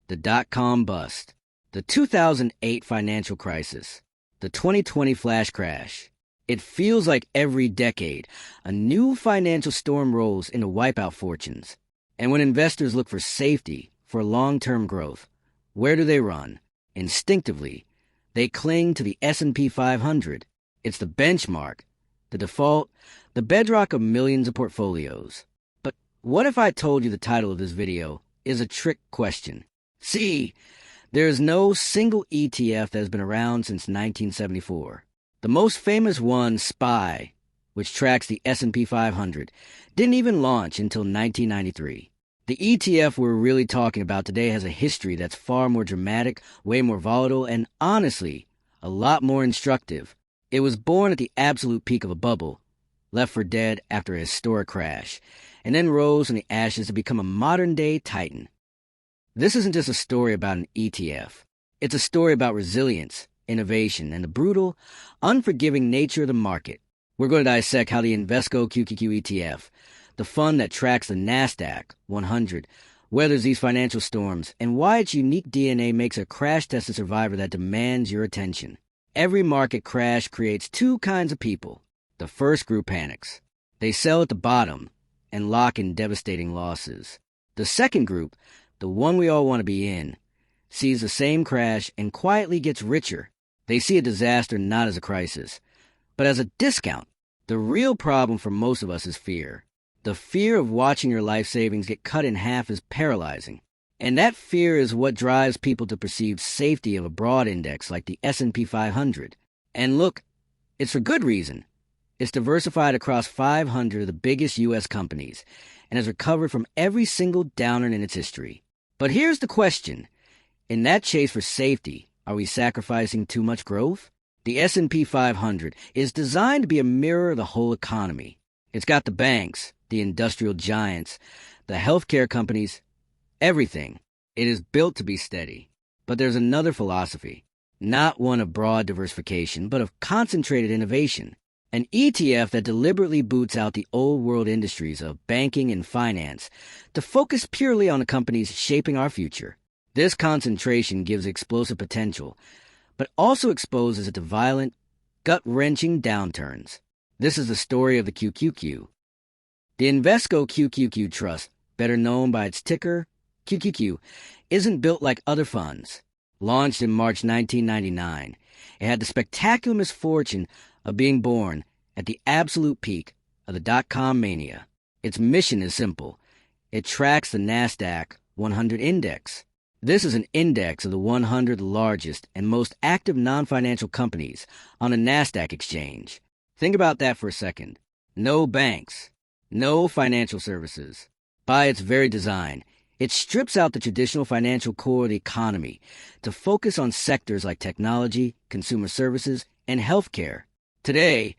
the dot-com bust, the 2008 financial crisis, the 2020 flash crash. It feels like every decade, a new financial storm rolls in to wipe out fortunes. And when investors look for safety, for long-term growth, where do they run? Instinctively, they cling to the S&P 500. It's the benchmark, the default, the bedrock of millions of portfolios. But what if I told you the title of this video is a trick question? See, there is no single ETF that has been around since 1974. The most famous one, SPY, which tracks the S&P 500, didn't even launch until 1993. The ETF we're really talking about today has a history that's far more dramatic, way more volatile, and honestly, a lot more instructive. It was born at the absolute peak of a bubble, left for dead after a historic crash, and then rose from the ashes to become a modern-day titan. This isn't just a story about an ETF. It's a story about resilience, innovation, and the brutal, unforgiving nature of the market. We're going to dissect how the Invesco QQQ ETF, the fund that tracks the NASDAQ 100, weathers these financial storms, and why its unique DNA makes a crash-tested survivor that demands your attention. Every market crash creates two kinds of people. The first group panics. They sell at the bottom and lock in devastating losses. The second group, the one we all want to be in, sees the same crash and quietly gets richer. They see a disaster not as a crisis, but as a discount. The real problem for most of us is fear. The fear of watching your life savings get cut in half is paralyzing. And that fear is what drives people to perceive safety of a broad index like the S&P 500. And look, it's for good reason. It's diversified across 500 of the biggest U.S. companies and has recovered from every single downturn in its history. But here's the question. In that chase for safety, are we sacrificing too much growth? The S&P 500 is designed to be a mirror of the whole economy. It's got the banks, the industrial giants, the healthcare companies, everything. It is built to be steady. But there's another philosophy, not one of broad diversification, but of concentrated innovation. An ETF that deliberately boots out the old world industries of banking and finance to focus purely on the companies shaping our future. This concentration gives explosive potential, but also exposes it to violent, gut-wrenching downturns. This is the story of the QQQ. The Invesco QQQ Trust, better known by its ticker, QQQ, isn't built like other funds. Launched in March 1999, it had the spectacular misfortune of being born at the absolute peak of the dot-com mania. Its mission is simple. It tracks the NASDAQ 100 index. This is an index of the 100 largest and most active non-financial companies on the NASDAQ exchange. Think about that for a second. No banks, no financial services. By its very design, it strips out the traditional financial core of the economy to focus on sectors like technology, consumer services, and healthcare. Today,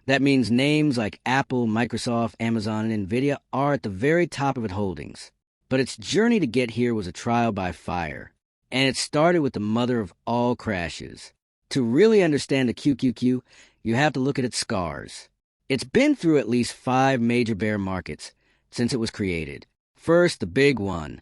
that means names like Apple, Microsoft, Amazon, and Nvidia are at the very top of its holdings. But its journey to get here was a trial by fire, and it started with the mother of all crashes. To really understand the QQQ, you have to look at its scars. It's been through at least 5 major bear markets since it was created. First, the big one,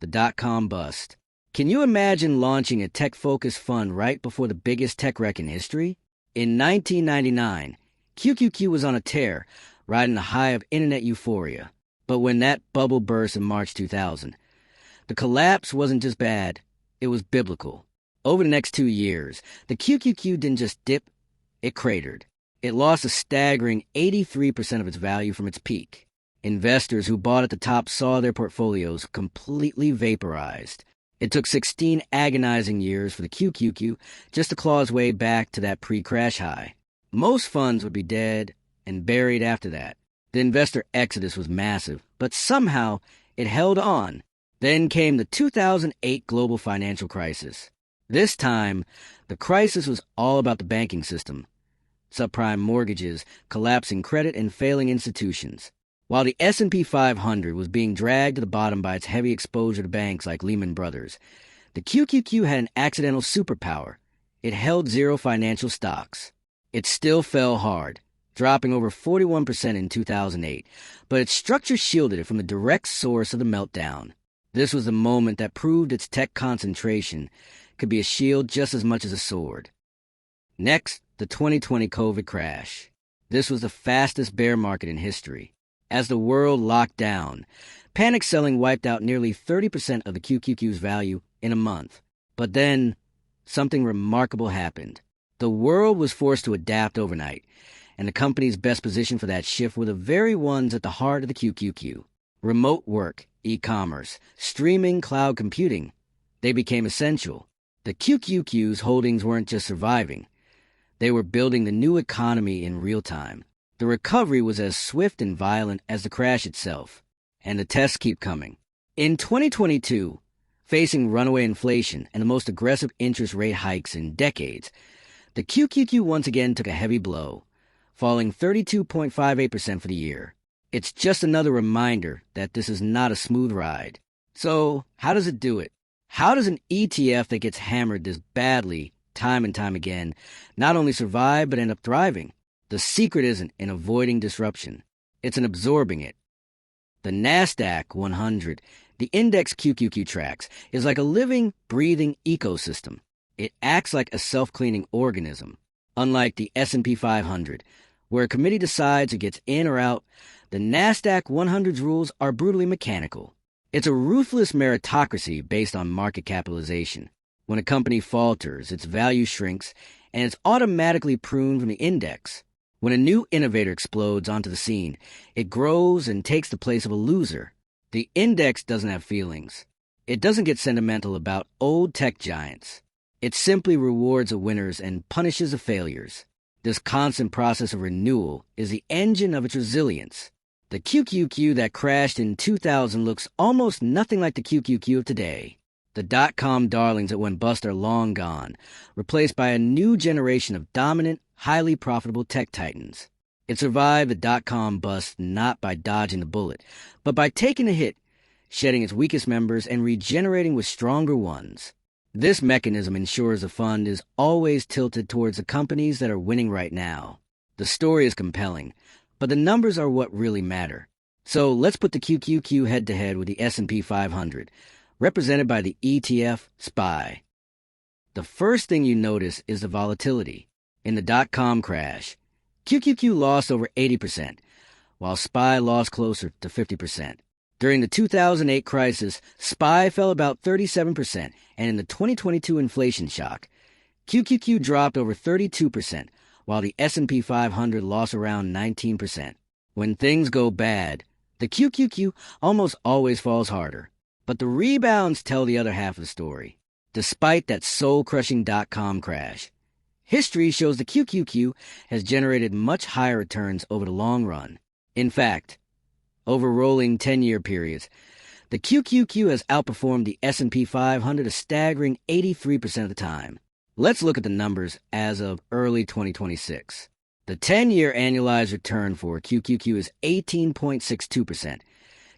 the dot-com bust. Can you imagine launching a tech-focused fund right before the biggest tech wreck in history? In 1999, QQQ was on a tear, riding the high of internet euphoria. But when that bubble burst in March 2000, the collapse wasn't just bad, it was biblical. Over the next 2 years, the QQQ didn't just dip, it cratered. It lost a staggering 83% of its value from its peak. Investors who bought at the top saw their portfolios completely vaporized. It took 16 agonizing years for the QQQ just to claw its way back to that pre-crash high. Most funds would be dead and buried after that. The investor exodus was massive, but somehow it held on. Then came the 2008 global financial crisis. This time, the crisis was all about the banking system. Subprime mortgages, collapsing credit, and failing institutions. While the S&P 500 was being dragged to the bottom by its heavy exposure to banks like Lehman Brothers, the QQQ had an accidental superpower. It held zero financial stocks. It still fell hard, dropping over 41% in 2008, but its structure shielded it from the direct source of the meltdown. This was the moment that proved its tech concentration could be a shield just as much as a sword. Next, the 2020 COVID crash. This was the fastest bear market in history. As the world locked down, panic selling wiped out nearly 30% of the QQQ's value in a month. But then, something remarkable happened. The world was forced to adapt overnight, and the companies best positioned for that shift were the very ones at the heart of the QQQ. Remote work, e-commerce, streaming, cloud computing. They became essential. The QQQ's holdings weren't just surviving. They were building the new economy in real time. The recovery was as swift and violent as the crash itself. And the tests keep coming. In 2022, facing runaway inflation and the most aggressive interest rate hikes in decades, the QQQ once again took a heavy blow, falling 32.58% for the year. It's just another reminder that this is not a smooth ride. So, how does it do it? How does an ETF that gets hammered this badly time and time again not only survive but end up thriving? The secret isn't in avoiding disruption. It's in absorbing it. The NASDAQ 100, the index QQQ tracks, is like a living, breathing ecosystem. It acts like a self-cleaning organism. Unlike the S&P 500, where a committee decides it gets in or out, the NASDAQ 100's rules are brutally mechanical. It's a ruthless meritocracy based on market capitalization. When a company falters, its value shrinks, and it's automatically pruned from the index. When a new innovator explodes onto the scene, it grows and takes the place of a loser. The index doesn't have feelings. It doesn't get sentimental about old tech giants. It simply rewards the winners and punishes the failures. This constant process of renewal is the engine of its resilience. The QQQ that crashed in 2000 looks almost nothing like the QQQ of today. The dot-com darlings that went bust are long gone, replaced by a new generation of dominant, highly profitable tech titans. It survived the dot-com bust not by dodging the bullet, but by taking a hit, shedding its weakest members and regenerating with stronger ones. This mechanism ensures the fund is always tilted towards the companies that are winning right now. The story is compelling, but the numbers are what really matter. So let's put the QQQ head-to-head with the S&P 500, represented by the ETF SPY. The first thing you notice is the volatility. In the dot-com crash, QQQ lost over 80%, while SPY lost closer to 50%. During the 2008 crisis, SPY fell about 37%, and in the 2022 inflation shock, QQQ dropped over 32%, while the S&P 500 lost around 19%. When things go bad, the QQQ almost always falls harder. But the rebounds tell the other half of the story. Despite that soul-crushing dot-com crash, history shows the QQQ has generated much higher returns over the long run. In fact, over rolling 10-year periods, the QQQ has outperformed the S&P 500 a staggering 83% of the time. Let's look at the numbers as of early 2026. The 10-year annualized return for QQQ is 18.62%,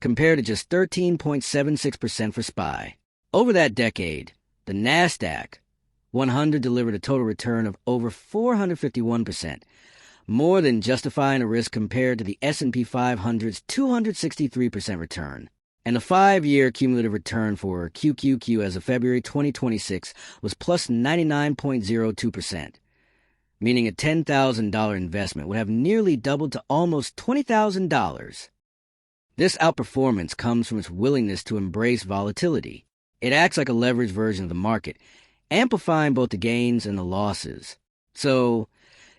compared to just 13.76% for SPY. Over that decade, the NASDAQ 100 delivered a total return of over 451%, more than justifying a risk compared to the S&P 500's 263% return. And the 5-year cumulative return for QQQ as of February 2026 was plus 99.02%, meaning a $10,000 investment would have nearly doubled to almost $20,000. This outperformance comes from its willingness to embrace volatility. It acts like a leveraged version of the market, amplifying both the gains and the losses. So,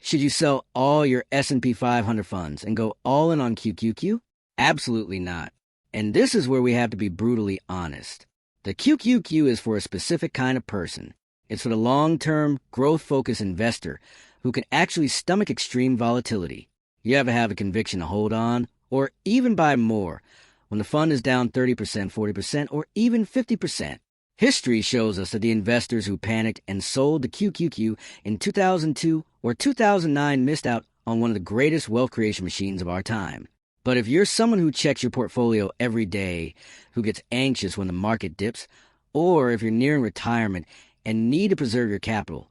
should you sell all your S&P 500 funds and go all in on QQQ? Absolutely not. And this is where we have to be brutally honest. The QQQ is for a specific kind of person. It's for the long-term, growth-focused investor who can actually stomach extreme volatility. You ever have a conviction to hold on, or even buy more, when the fund is down 30%, 40%, or even 50%. History shows us that the investors who panicked and sold the QQQ in 2002 or 2009 missed out on one of the greatest wealth creation machines of our time. But if you're someone who checks your portfolio every day, who gets anxious when the market dips, or if you're nearing retirement and need to preserve your capital,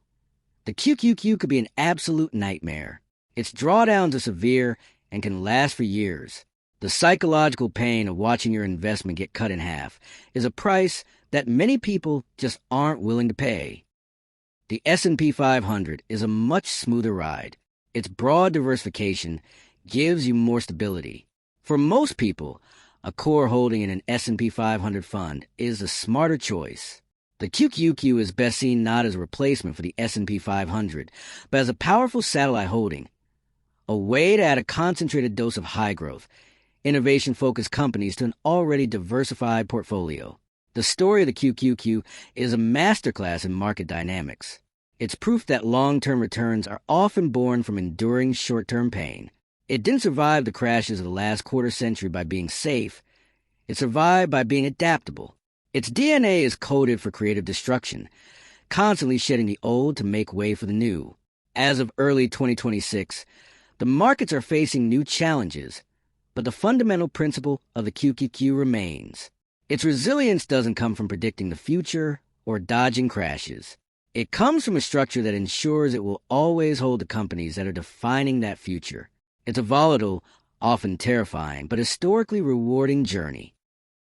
the QQQ could be an absolute nightmare. Its drawdowns are severe and can last for years. The psychological pain of watching your investment get cut in half is a price that many people just aren't willing to pay. The S&P 500 is a much smoother ride. Its broad diversification gives you more stability. For most people, a core holding in an S&P 500 fund is a smarter choice. The QQQ is best seen not as a replacement for the S&P 500, but as a powerful satellite holding, a way to add a concentrated dose of high-growth, innovation-focused companies to an already diversified portfolio. The story of the QQQ is a masterclass in market dynamics. It's proof that long-term returns are often born from enduring short-term pain. It didn't survive the crashes of the last quarter century by being safe. It survived by being adaptable. Its DNA is coded for creative destruction, constantly shedding the old to make way for the new. As of early 2026, the markets are facing new challenges, but the fundamental principle of the QQQ remains. Its resilience doesn't come from predicting the future or dodging crashes. It comes from a structure that ensures it will always hold the companies that are defining that future. It's a volatile, often terrifying, but historically rewarding journey.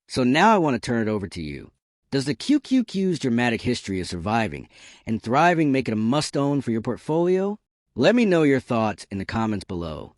So now I want to turn it over to you. Does the QQQ's dramatic history of surviving and thriving make it a must-own for your portfolio? Let me know your thoughts in the comments below.